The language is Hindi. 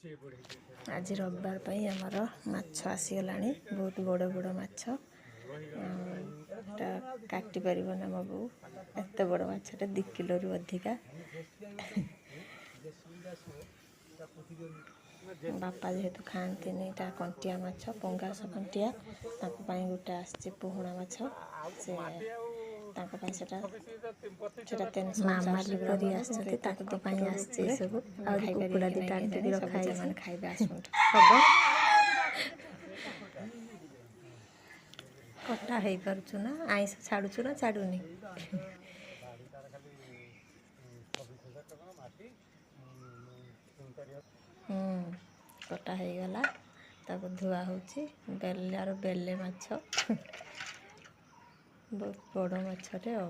आज रविवार पाई आमर माछ आसीगलानी बहुत बड़ बड़ माछ काटी पारिबो ना मो बो एत बड़ माछटा 2 किलो रु अधिका बापा जेहेतु खाती नहीं कंटिया माछ पंगास कंटिया गोटे आसचे पोहणा माछ से मामाली करी आसछथि ताको पई आसछे सब आ कुकुड़ा दिटा आंटी रखा है माने खाइबे आसुंट कटा हे परछु ना आइस छाडुछु ना छाडुनी कटा हे गला ताको धुआ होची बेलार बेले माछ बहुत बड़ माछटे आ